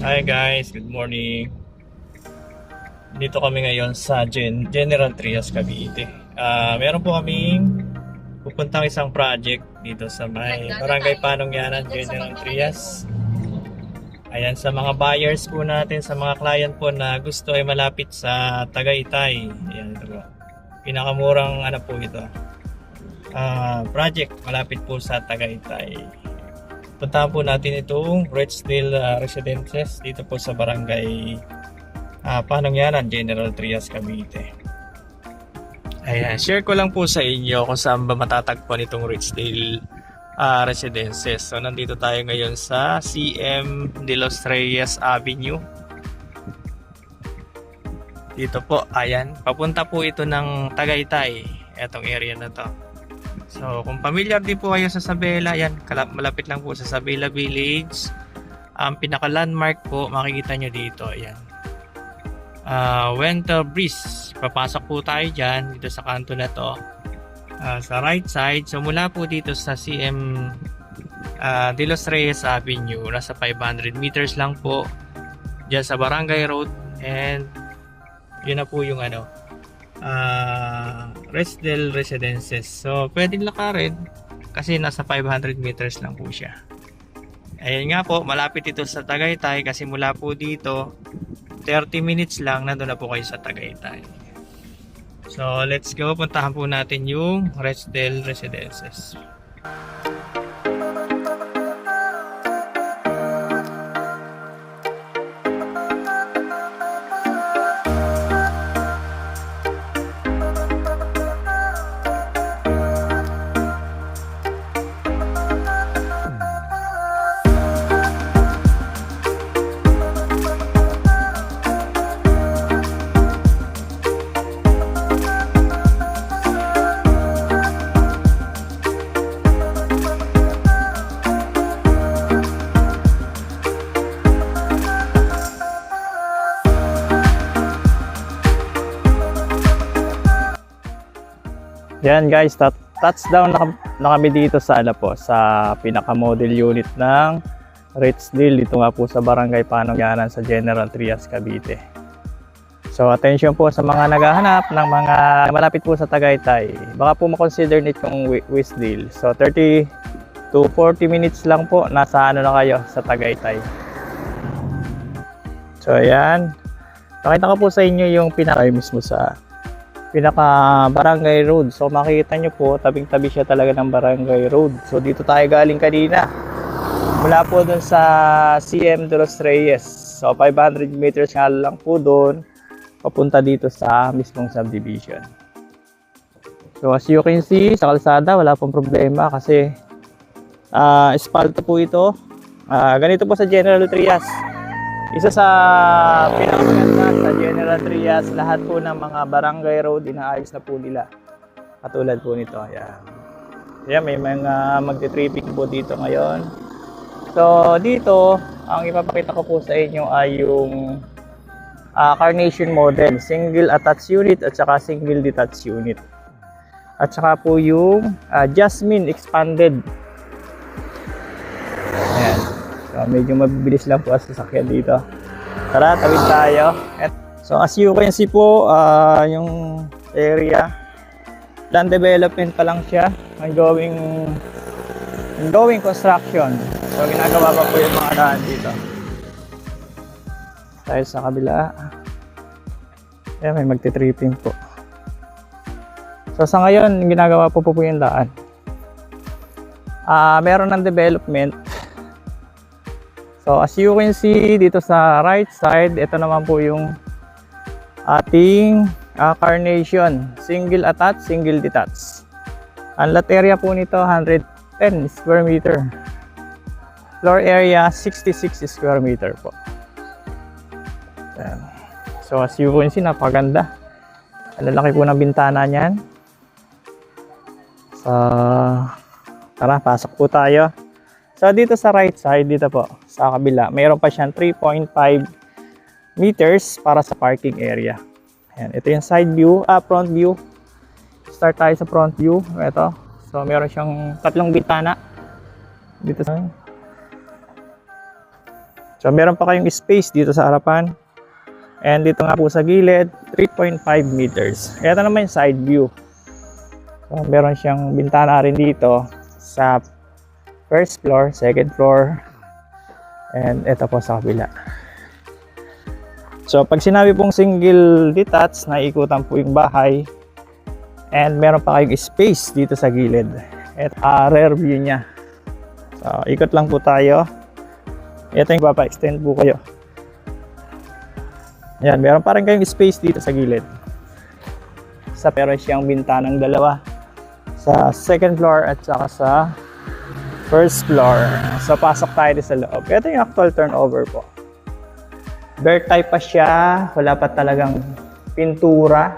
Hi guys, good morning. Dito kami ngayon sa General Trias, Cavite. Meron po kaming pupuntang isang project dito sa may Barangay Panongyanan, General Trias. Ayan, sa mga buyers po natin, sa mga client po na gusto ay malapit sa Tagaytay. Ayan, ito po. Pinakamurang ano po ito. Project malapit po sa Tagaytay. Puntahan po natin itong Rochdale Residences dito po sa Barangay Panongyanan, General Trias, Cavite. Ayan, share ko lang po sa inyo kung saan ba matatagpuan itong Rochdale Residences. So nandito tayo ngayon sa CM De Los Reyes Avenue. Dito po, ayan, papunta po ito ng Tagaytay, etong area na to. So, kung familiar din po kayo sa Sabela, yan, malapit lang po sa Sabela Village. Ang pinaka-landmark po, makikita nyo dito, ayan. Winter Breeze. Papasok po tayo dyan, dito sa kanto na to. Sa right side, so mula po dito sa CM De Los Reyes Avenue, nasa 500 meters lang po, dyan sa Barangay Road. And, yun na po yung ano, Rochdale Residences. So pwedeng lakarin kasi nasa 500 meters lang po siya. Ayun nga po, malapit ito sa Tagaytay kasi mula po dito 30 minutes lang nandun na po kayo sa Tagaytay. So let's go, puntahan po natin yung Rochdale Residences. Yan guys, touchdown na kami dito sa ano po, sa pinaka-model unit ng Rochdale dito nga po sa Barangay Panongyanan sa General Trias, Cavite. So attention po sa mga naghahanap ng mga malapit po sa Tagaytay. Baka po ma-consider nitong Rochdale. So 30 to 40 minutes lang po, nasa ano na kayo sa Tagaytay. So ayan, nakita ko po sa inyo yung pinaka mismo sa Barangay Road. So makikita nyo po, tabing-tabi siya talaga ng Barangay Road. So dito tayo galing kanina. Mula po dun sa CM De Los Reyes. So 500 meters nga lang po dun, papunta dito sa mismong subdivision. So as you can see, sa kalsada wala pong problema kasi espalto po ito. Ganito po sa General Trias. Isa sa pinakamaganda sa General Trias, lahat po ng mga barangay road inaayos na po nila. Katulad po nito. Ayan. Ayan, may mga magti-tripping po dito ngayon. So dito, ang ipapakita ko po sa inyo ay yung Carnation model, single attached unit at saka single detached unit. At saka po yung Jasmine expanded. Ayan. So, medyo mabibilis lang po ang sasakyan dito. Tara, tawid tayo. So as you can see po, yung area, land development pa lang siya. Ongoing construction. So ginagawa pa po yung mga daan dito. Tayo sa kabila. Ayan, may magti-tripping po. So sa ngayon, ginagawa po yung daan. Meron ng development. So as you can see dito sa right side, ito naman po yung ating Carnation, single attached, single detached. Ang lot area po nito 110 square meter. Floor area 66 square meter po. Ayan. So as you can see, napakaganda. Ang lalaki po ng bintana niyan. So tara, pasok po tayo. So dito sa right side, dito po sa kabila, mayroon pa siyang 3.5 meters para sa parking area. Ayan, ito yung side view, front view. Start tayo sa front view. Ito. So mayroon siyang tatlong bintana dito sa. So So meron pa kayong space dito sa harapan. And dito nga po sa gilid, 3.5 meters. Ito naman yung side view. So meron siyang bintana rin dito sa first floor, second floor. And ito po sa kabila. So pag sinabi pong single detached, naiikutan po yung bahay. And meron pa kayong space dito sa gilid. At rear view niya. So ikot lang po tayo. Ito yung papa-extend po kayo. Yan, meron pa rin kayong space dito sa gilid. Meron siyang bintanang dalawa sa second floor at saka sa first floor. So pasok tayo dito sa loob. Ito yung actual turnover po. Bare type pa siya, wala pa talagang pintura.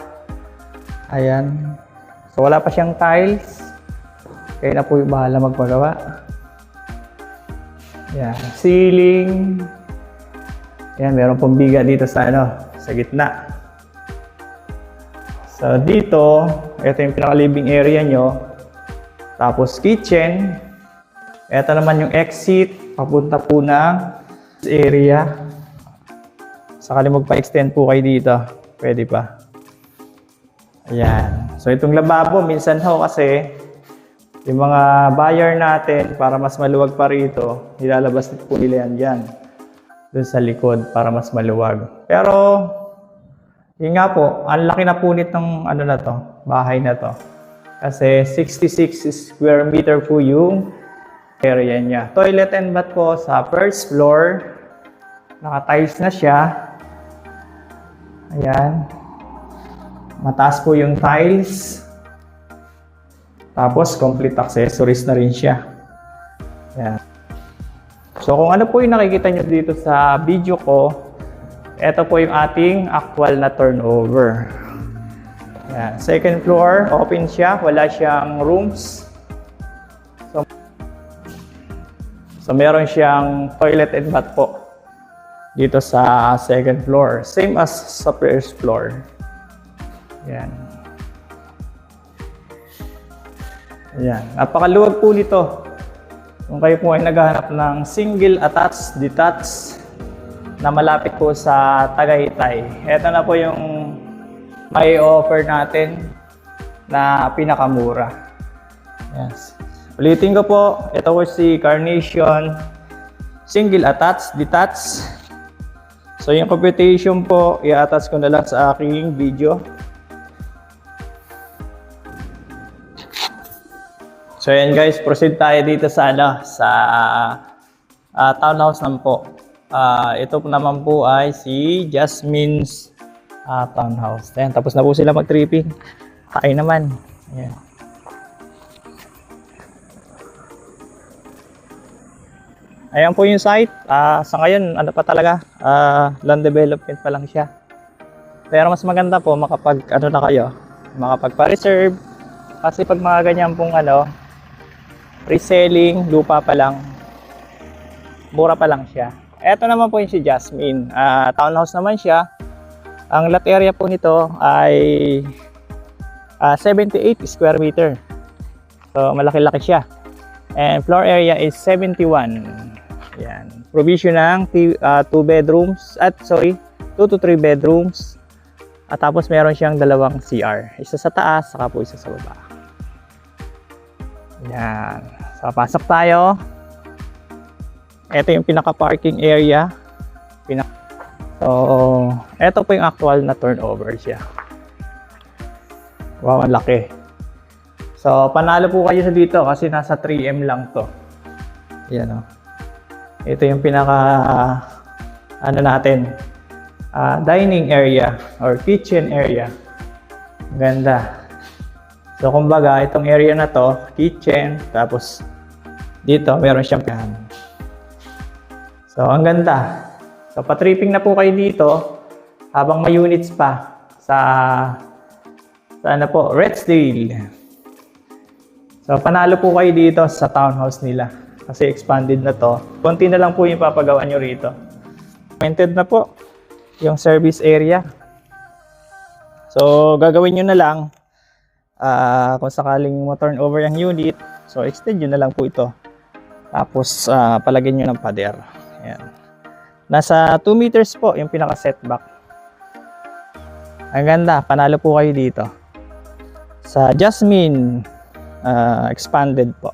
Ayan. So wala pa siyang tiles. Kaya na po yung bahala magpagawa. Yan, ceiling. Yan, meron pong biga dito sa sa gitna. So dito, ito yung pinaka-living area nyo. Tapos kitchen. Ito naman yung exit, papunta po ng area. Sakali magpa-extend po kayo dito, pwede pa. Ayan. So itong lababo, minsan ho kasi yung mga buyer natin, para mas maluwag pa rito, nilalabas po nila yan dyan. Doon sa likod para mas maluwag. Pero, yun nga po, ang laki na punit ng na to, bahay na to. Kasi 66 square meter po yung area niya. Toilet and bath po sa first floor. Naka-tiles na siya. Ayan. Mataas po yung tiles. Tapos, complete accessories na rin siya. Ayan. So, kung ano po yung nakikita nyo dito sa video ko, ito po yung ating actual na turnover. Ayan. Second floor, open siya. Wala siyang rooms. So, meron siyang toilet and bath po dito sa second floor. Same as sa first floor. Ayan. Ayan. Napakaluwag po nito. Kung kayo po ay naghahanap ng single attached, detached na malapit po sa Tagaytay. Ito na po yung may offer natin na pinakamura. Yes. Ulitin ko po, ito po si Carnation single attached, detached. So yung computation po, i-attach ko na lang sa aking video. So yan guys, proceed tayo dito sa townhouse naman po. Ito naman po ay si Jasmine's townhouse. Ayan, tapos na po sila mag-tripping. Tayo naman. Ayan. Ayan po yung site. Sa ngayon, ano pa talaga, land development pa lang siya. Pero mas maganda po makapag na kayo, makapagpa-reserve. Kasi pag mga ganyan pong reselling, lupa pa lang, mura pa lang siya. Ito naman po yung si Jasmine. Townhouse naman siya. Ang lot area po nito ay 78 square meter. So malaki-laki siya. And floor area is 71. Yan. Provision ng 2 bedrooms at 2 to 3 bedrooms. At tapos meron siyang 2 CR. Isa sa taas, saka po isa sa baba. Yan. So, pasok tayo. Ito yung pinaka-parking area. So, ito po yung actual na turnover siya. Wow, ang laki. So, panalo po kayo sa dito kasi nasa 3M lang to. Yan o. Ito yung pinaka, natin, dining area or kitchen area. Ganda. So, kumbaga, itong area na to, kitchen, tapos dito, meron siyang pihan. So, ang ganda. So, patripping na po kayo dito habang may units pa sa Rexdale. So, panalo po kayo dito sa townhouse nila kasi expanded na to. Konti na lang po yung papagawa nyo rito. Painted na po yung service area. So, gagawin nyo na lang kung sakaling mo-turn over yung unit, so extend nyo na lang po ito. Tapos, palagyan nyo ng pader. Ayan. Nasa 2 meters po yung pinaka setback. Ang ganda, panalo po kayo dito. Sa Jasmine, expanded po.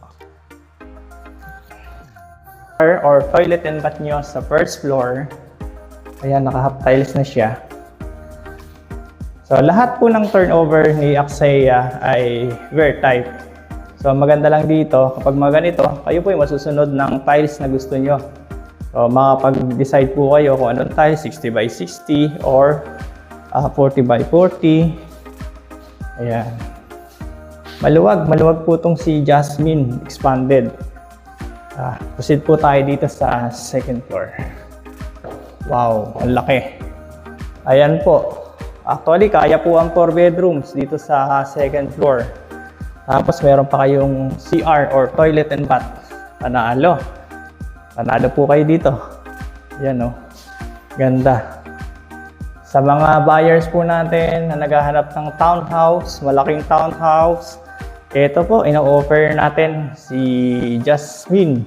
Or toilet and bath nyo sa first floor. Ayan, naka-half tiles na siya. So, lahat po ng turnover ni Axea ay wear type. So, maganda lang dito, kapag mga ganito, kayo po yung masusunod ng tiles na gusto nyo. So, makapag-decide po kayo kung anong tiles, 60 by 60 or 40 by 40. Ayan. Maluwag po itong si Jasmine expanded. Proceed po tayo dito sa second floor. Wow, ang laki. Ayan po. Actually, kaya po ang 4 bedrooms dito sa second floor. Tapos meron pa kayong CR or toilet and bath. Panalo. Panalo po kayo dito. Yan o. Ganda. Sa mga buyers po natin na naghahanap ng townhouse, malaking townhouse, ito po, ina-offer natin si Jasmine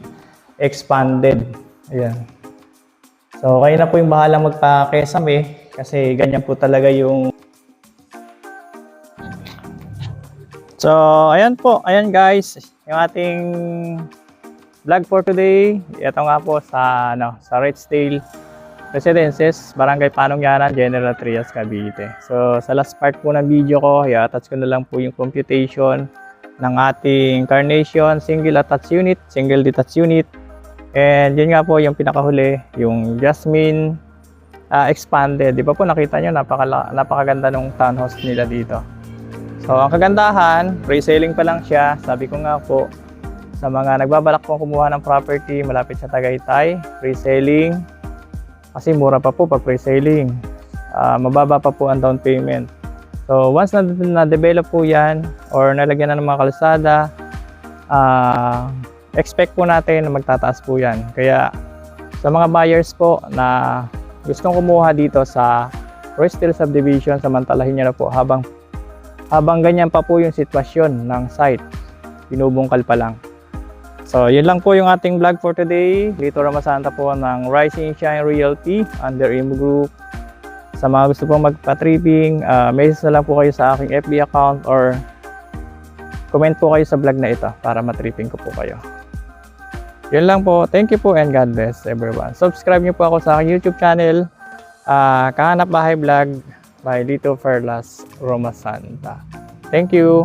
Expanded. Ayan. So, kayo na po yung bahala magpa-kesame. Kasi ganyan po talaga yung... So, ayan po. Ayan guys. Yung ating vlog for today. Ito nga po sa, sa Redstale Residences, Barangay Panongyanan, General Trias, Cavite. So, sa last part po ng video ko, i-attach ko na lang po yung computation ng ating Carnation Single Attached Unit, Single Detached Unit. And yun nga po yung pinakahuli, yung Jasmine Expanded. Di ba po nakita nyo, napakaganda ng townhouse nila dito. So ang kagandahan, pre-selling pa lang siya. Sabi ko nga po, sa mga nagbabalak pong kumuha ng property malapit sa Tagaytay, pre-selling. Kasi mura pa po pag pre-selling. Mababa pa po ang down payment. So once na-develop po yan, or nalagyan na ng mga kalsada, expect po natin na magtataas po yan. Kaya sa mga buyers po na gustong kumuha dito sa Redstale Subdivision, samantalahin nyo na po habang ganyan pa po yung sitwasyon ng site. Binubungkal pa lang. So, yun lang po yung ating vlog for today. Lito Ramasanta po ng Rising Shine Realty under Imo Group. Sa mga gusto pong magpa-tripping, message na lang po kayo sa aking FB account or comment po kayo sa vlog na ito para matripping ko po kayo. Yun lang po. Thank you po and God bless everyone. Subscribe niyo po ako sa aking YouTube channel, Kahanap Bahay Vlog by Lito Ferlas Ramasanta. Thank you.